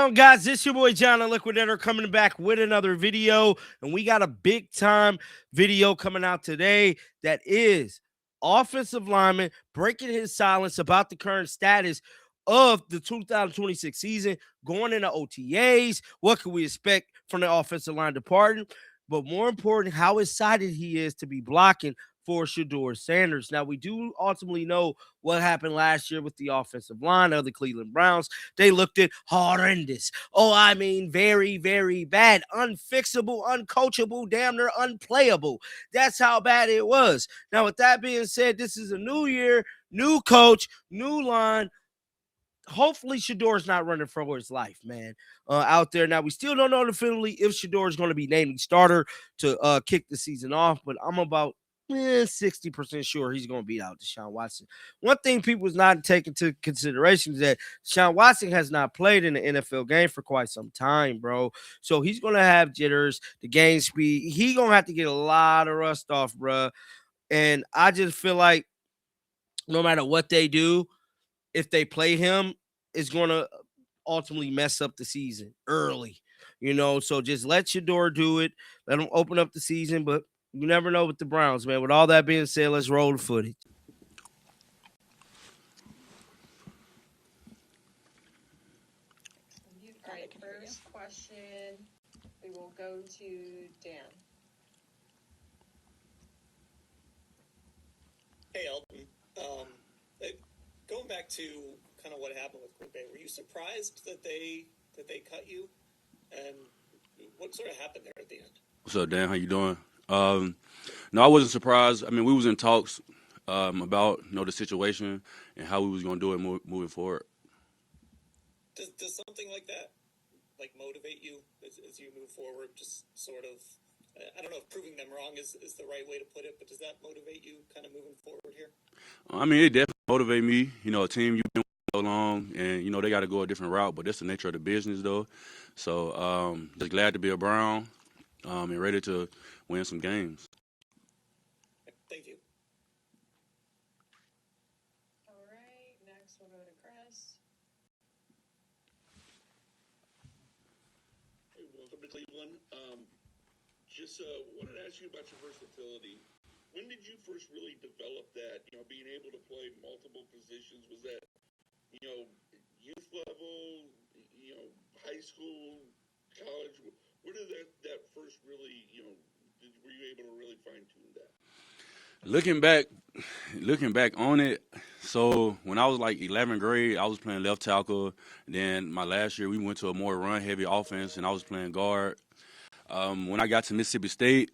on, guys? This your boy John the Liquidator coming back with another video, and we got a big time video coming out today that is offensive lineman breaking his silence about the current status of the 2026 season, going into OTAs. What can we expect from the offensive line department? But more important, how excited he is to be blocking for Shedeur Sanders. Now, we do ultimately know what happened last year with the offensive line of the Cleveland Browns. They looked at horrendous. Oh, I mean, very, very bad. Unfixable, uncoachable, damn near unplayable. That's how bad it was. Now, with that being said, this is a new year, new coach, new line. Hopefully Shedeur's not running for his life, man, out there. Now, we still don't know definitively if Shedeur is going to be named starter to kick the season off, but I'm about 60% sure he's going to beat out Deshaun Watson. One thing people is not taking into consideration is that Deshaun Watson has not played in the NFL game for quite some time, bro. So he's going to have jitters, the game speed. He's going to have to get a lot of rust off, bro. And I just feel like no matter what they do, if they play him, it's going to ultimately mess up the season early, So just let Shedeur do it. Let him open up the season, but you never know with the Browns, man. With all that being said, let's roll the footage. All right, first question, we will go to Dan. Hey, Elton. Going back to kind of what happened with Green Bay, were you surprised that they cut you? And what sort of happened there at the end? What's up, Dan? How you doing? No, I wasn't surprised. I mean, we was in talks about the situation and how we was going to do it moving forward. Does something like that motivate you as you move forward? Just sort of, I don't know if proving them wrong is the right way to put it, but does that motivate you kind of moving forward here? I mean, it definitely motivated me. A team you've been with so long, and they got to go a different route, but that's the nature of the business, though. So just glad to be a Brown and ready to win some games. Thank you. All right, next we'll go to Chris. Hey, welcome to Cleveland. Just wanted to ask you about your versatility. When did you first really develop that? Being able to play multiple positions, was that youth level, high school, college? Where did that first really, were you able to really fine tune that? Looking back on it, so when I was like 11th grade, I was playing left tackle. Then my last year, we went to a more run-heavy offense, and I was playing guard. When I got to Mississippi State,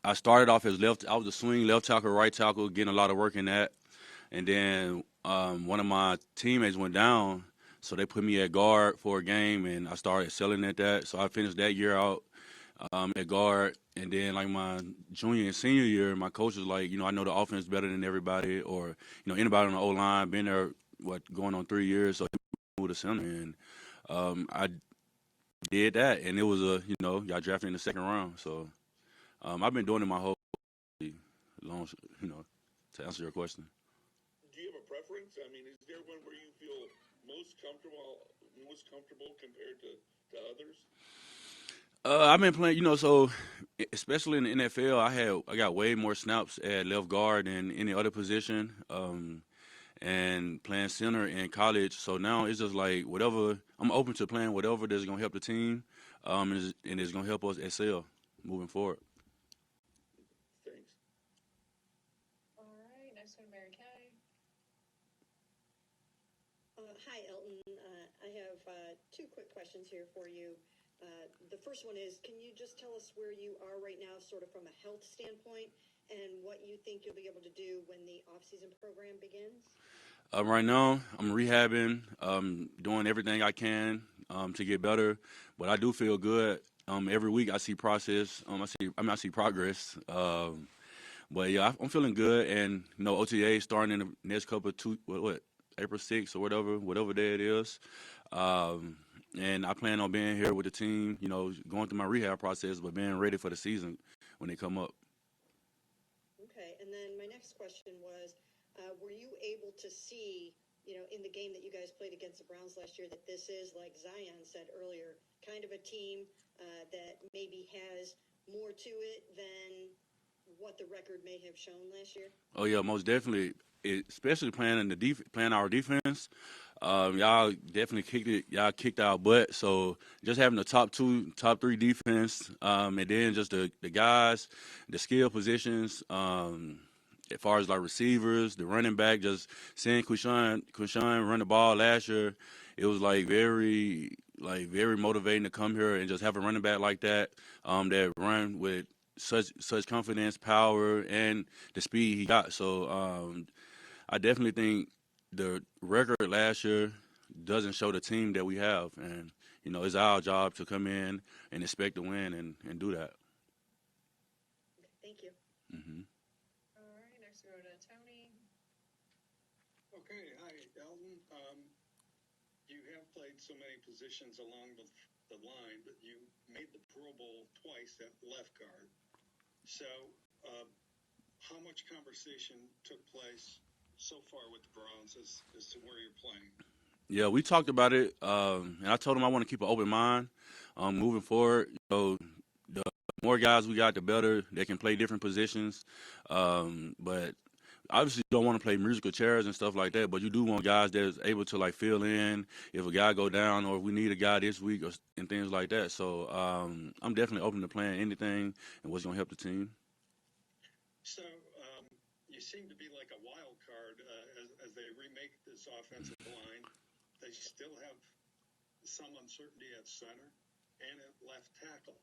I started off as left. I was a swing left tackle, right tackle, getting a lot of work in that. And then one of my teammates went down, so they put me at guard for a game, and I started excelling at that. So I finished that year out at guard. And then like my junior and senior year, my coach was like, I know the offense better than everybody, or anybody on the O-line, been there going on 3 years, so he moved to center. And I did that, and it was got drafted in the second round. So I've been doing it my whole long, to answer your question. Do you have a preference? I mean, is there one where you feel most comfortable compared to others? I've been playing, so especially in the NFL, I got way more snaps at left guard than any other position, and playing center in college. So now it's just like whatever. I'm open to playing whatever that's gonna help the team, and it's gonna help us excel moving forward. Thanks. All right, next one, Mary Kay. Hi, Elton. I have two quick questions here for you. The first one is, can you just tell us where you are right now, sort of from a health standpoint, and what you think you'll be able to do when the off-season program begins? Right now, I'm rehabbing, doing everything I can to get better, but I do feel good. Every week I see process. I see progress. But yeah, I'm feeling good, and OTA starting in the next couple of April 6th or whatever day it is. And I plan on being here with the team, going through my rehab process, but being ready for the season when they come up. Okay, and then my next question was, were you able to see in the game that you guys played against the Browns last year, that this is, like Zion said earlier, kind of a team that maybe has more to it than what the record may have shown last year? Oh yeah, most definitely. Especially playing playing our defense. Y'all definitely kicked it. Y'all kicked our butt. So just having the top three defense, and then just the guys, the skill positions. As far as like receivers, the running back, just seeing Quishan run the ball last year, it was very motivating to come here and just have a running back like that, that run with such confidence, power, and the speed he got. So I definitely think the record last year doesn't show the team that we have, and it's our job to come in and expect to win and do that. Thank you. Mm-hmm. All right, next we go to Tony. Okay, hi, Elton. You have played so many positions along the line, but you made the Pro Bowl twice at left guard. So, how much conversation took place so far with the Browns as to where you're playing? Yeah, we talked about it, and I told him I want to keep an open mind moving forward. The more guys we got, the better. They can play different positions, but obviously you don't want to play musical chairs and stuff like that. But you do want guys that's able to like fill in if a guy go down or if we need a guy this week and things like that. So I'm definitely open to playing anything and what's gonna help the team. So, you seem to be like a wild card as they remake this offensive line. They still have some uncertainty at center and at left tackle.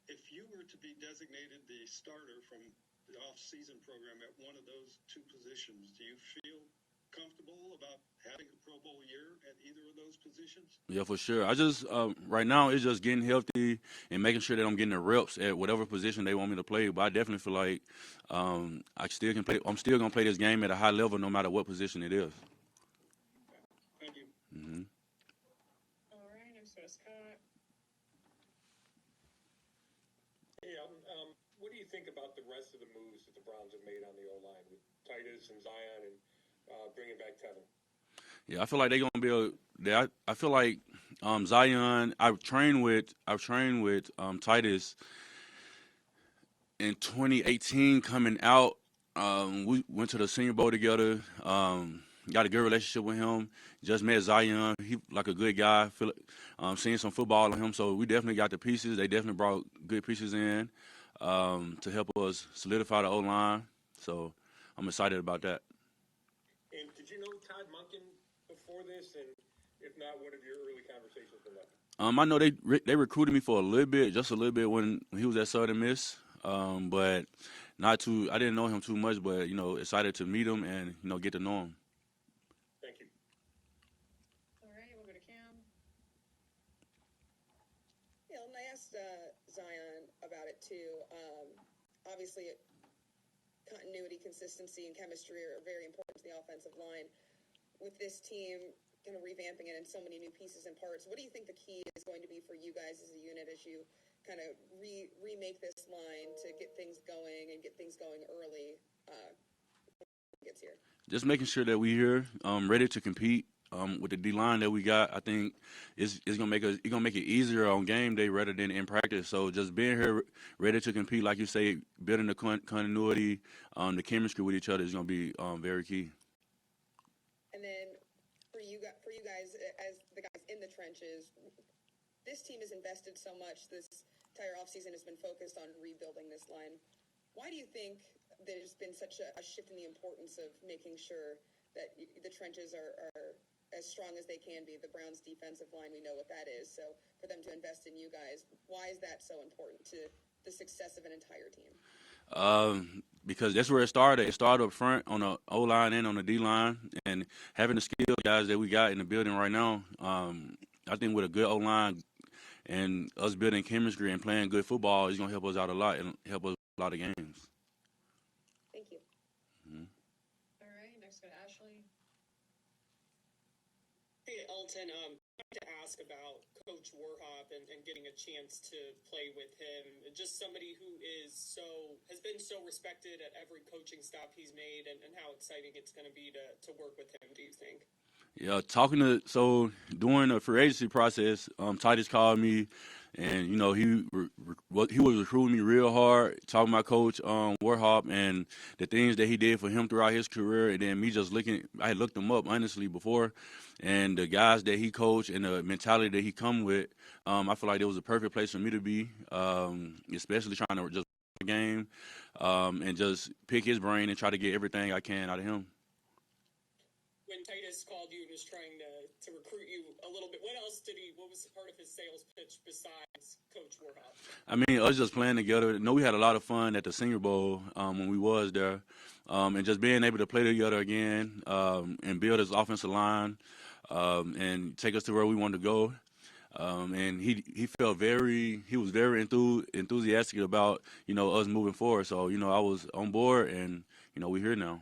If you were to be designated the starter from the off-season program at one of those two positions, do you feel comfortable about having a Pro Bowl year at either of those positions? Yeah, for sure. I just right now it's just getting healthy and making sure that I'm getting the reps at whatever position they want me to play. But I definitely feel like I still can play. I'm still gonna play this game at a high level, no matter what position it is. Thank you. Mm-hmm. All right, next we go to Scott. Hey, what do you think about the rest of the moves that the Browns have made on the O-line with Titus and Zion and bringing back Tevin? Yeah, I feel like they're gonna be I feel like Zion. I've trained with Titus in 2018. Coming out, we went to the Senior Bowl together. Got a good relationship with him. Just met Zion. He like a good guy. Feel seeing some football on him. So we definitely got the pieces. They definitely brought good pieces in to help us solidify the O-line. So I'm excited about that. And did you know Todd Monken before this? And if not, what have your early conversations been like? I know they recruited me for a little bit, just a little bit when he was at Southern Miss, but not too. I didn't know him too much, but excited to meet him and get to know him. Thank you. All right, we'll go to Cam. Yeah, and I asked Zion about it too. Obviously, continuity, consistency, and chemistry are very important to the offensive line. With this team kind of revamping it and so many new pieces and parts, what do you think the key is going to be for you guys as a unit as you kind of remake this line to get things going and get things going early when it gets here? Just making sure that we're here, ready to compete. With the D line that we got, I think it's gonna make it easier on game day rather than in practice. So just being here, ready to compete, like you say, building the continuity, the chemistry with each other is gonna be very key. And then for you guys, as the guys in the trenches, this team has invested so much. This entire offseason has been focused on rebuilding this line. Why do you think there's been such a shift in the importance of making sure that the trenches are as strong as they can be? The Browns' defensive line, we know what that is. So for them to invest in you guys, why is that so important to the success of an entire team? Because that's where it started. It started up front on the O-line and on the D-line, and having the skilled guys that we got in the building right now, I think with a good O-line and us building chemistry and playing good football is going to help us out a lot and help us a lot of games. Thank you. Mm-hmm. All right, next we go to Ashley. Hey, Elton, I'd like to ask about Coach Warhop and getting a chance to play with him. Just somebody who has been so respected at every coaching stop he's made, and how exciting it's going to be to work with him, do you think? Yeah, during the free agency process, Titus called me, and he was recruiting me real hard, talking about Coach Warhop and the things that he did for him throughout his career, and then me just I had looked him up honestly before, and the guys that he coached and the mentality that he come with, I feel like it was a perfect place for me to be, especially trying to just play the game, and just pick his brain and try to get everything I can out of him. When Titus called you and was trying to recruit you a little bit, what was part of his sales pitch besides Coach Warhop? I mean, us just playing together. We had a lot of fun at the Senior Bowl when we was there, and just being able to play together again and build his offensive line and take us to where we wanted to go. And he was very enthusiastic about us moving forward. So I was on board, and we're here now.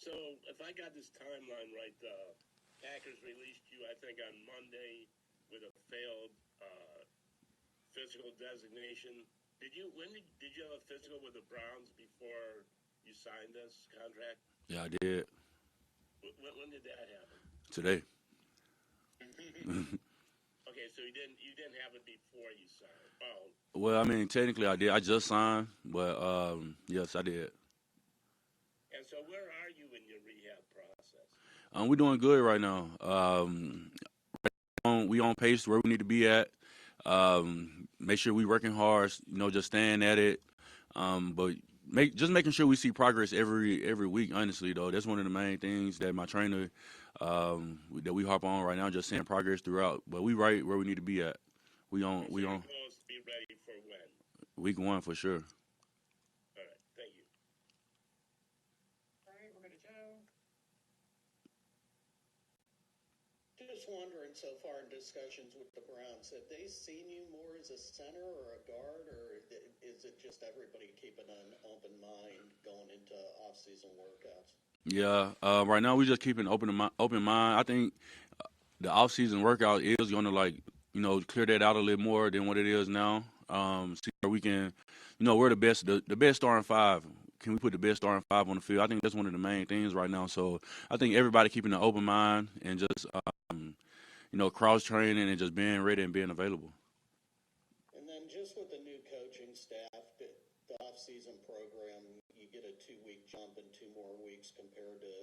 So if I got this timeline right, the Packers released you, I think, on Monday with a failed physical designation. Did you have a physical with the Browns before you signed this contract? Yeah, I did. When did that happen? Today. Okay, so you didn't have it before you signed. Oh. Well, I mean, technically I did. I just signed, but yes, I did. And so where are you in your rehab process? We're doing good right now. We on pace where we need to be at. Make sure we working hard, just staying at it. But making sure we see progress every week. Honestly, though, that's one of the main things that my trainer that we harp on right now. Just seeing progress throughout. But we right where we need to be at. We on. Supposed to be ready for when? Week 1 for sure. All right, thank you. All right, we're going to Joe. Just wondering, so far in discussions with the Browns, have they seen you more as a center or a guard, or is it just everybody keeping an open mind going into off-season workouts? Yeah, right now we just keeping an open mind. I think the off-season workout is going to clear that out a little more than what it is now. See where we can, we're the best starting 5. Can we put the best starting 5 on the field? I think that's one of the main things right now. So I think everybody keeping an open mind and just, cross training and just being ready and being available. And then just with the new coaching staff, the off-season program, you get a 2-week jump in 2 more weeks compared to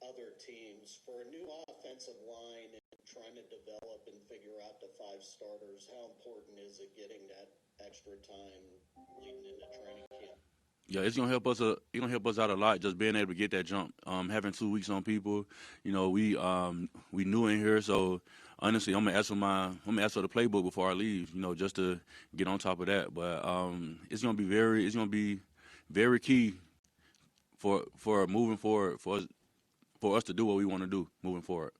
other teams. For a new offensive line and trying to develop and figure out the 5 starters, how important is it getting that extra time leading into training camp? Yeah, it's gonna help us. It's gonna help us out a lot. Just being able to get that jump. Having 2 weeks on people. We new in here, so honestly, I'm gonna ask for the playbook before I leave. Just to get on top of that. But it's gonna be very key for moving forward for us to do what we want to do moving forward.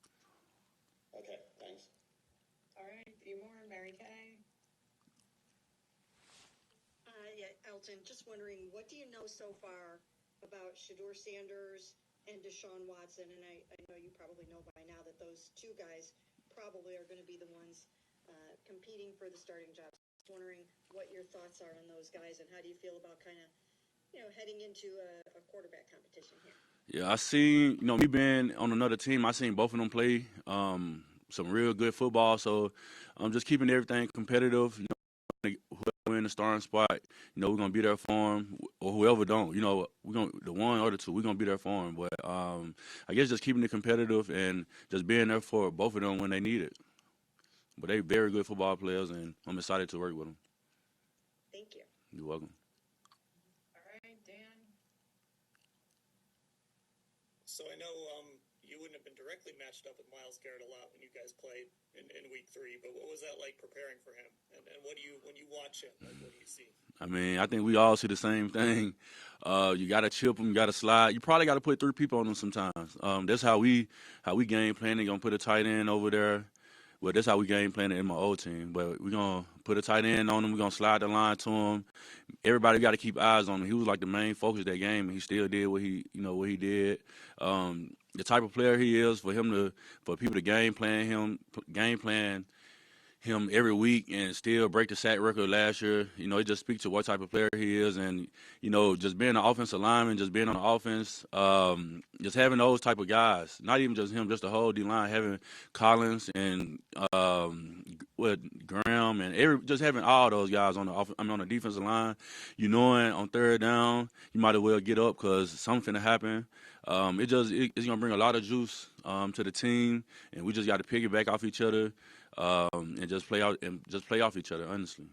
Okay, thanks. All right, a few more. Mary Kay. Elgton, just wondering, what do you know so far about Shedeur Sanders and Deshaun Watson? And I know you probably know by now that those 2 guys probably are going to be the ones competing for the starting jobs. Just wondering what your thoughts are on those guys and how do you feel about kind of, heading into a quarterback competition here? Yeah, I seen, me being on another team, I seen both of them play some real good football. So I'm just keeping everything competitive. Whoever in the starting spot, we're gonna be there for him, or whoever don't. We're gonna the one or the 2. We're gonna be there for him. But I guess just keeping it competitive and just being there for both of them when they need it. But they very good football players, and I'm excited to work with them. Thank you. You're welcome. All right, Dan. So I know you wouldn't have been directly matched up with Myles Garrett a lot when you guys played in week 3, but what was that like preparing for him? And when you watch him, what do you see? I mean, I think we all see the same thing. You got to chip them, you got to slide. You probably got to put 3 people on them sometimes. That's how we game plan. They're going to put a tight end over there Well, that's how we game plan it in my old team. But we're gonna put a tight end on him. We're gonna slide the line to him. Everybody got to keep eyes on him. He was like the main focus of that game, and he still did what he did. The type of player he is, for people to game plan him every week and still break the sack record last year. It just speaks to what type of player he is, and just being an offensive lineman, just being on the offense, just having those type of guys. Not even just him, just the whole D line, having Collins and Graham and just having all those guys on the defensive line. Knowing on third down, you might as well get up because something to happen. It's gonna bring a lot of juice to the team, and we just got to piggyback off each other. And just play off each other, honestly.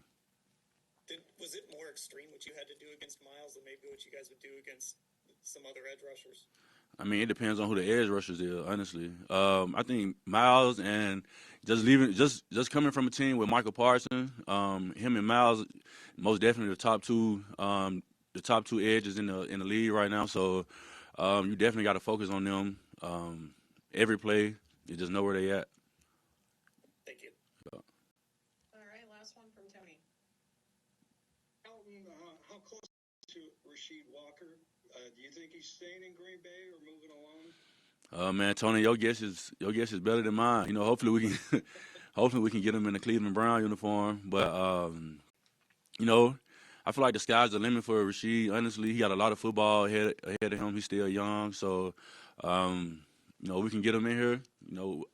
Was it more extreme what you had to do against Miles than maybe what you guys would do against some other edge rushers? I mean, it depends on who the edge rushers is, honestly. I think Miles and just coming from a team with Michael Parsons, him and Miles, most definitely the top two edges in the league right now. So you definitely got to focus on them every play. You just know where they at. Thank you. All right, last one from Tony. Elton, how close to Rasheed Walker? Do you think he's staying in Green Bay or moving along? Man, Tony, your guess is better than mine. Hopefully we can get him in the Cleveland Brown uniform. But I feel like the sky's the limit for Rasheed. Honestly, he got a lot of football ahead of him. He's still young, so we can get him in here.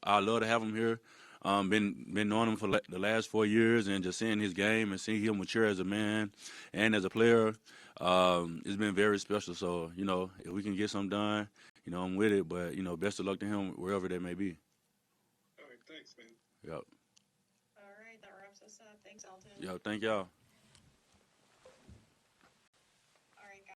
I'd love to have him here. Been knowing him for the last 4 years and just seeing his game and seeing him mature as a man and as a player. It's been very special. So, if we can get something done, I'm with it. But, best of luck to him wherever that may be. All right, thanks, man. Yep. All right, that wraps us up. Thanks, Elton. Yep, thank y'all.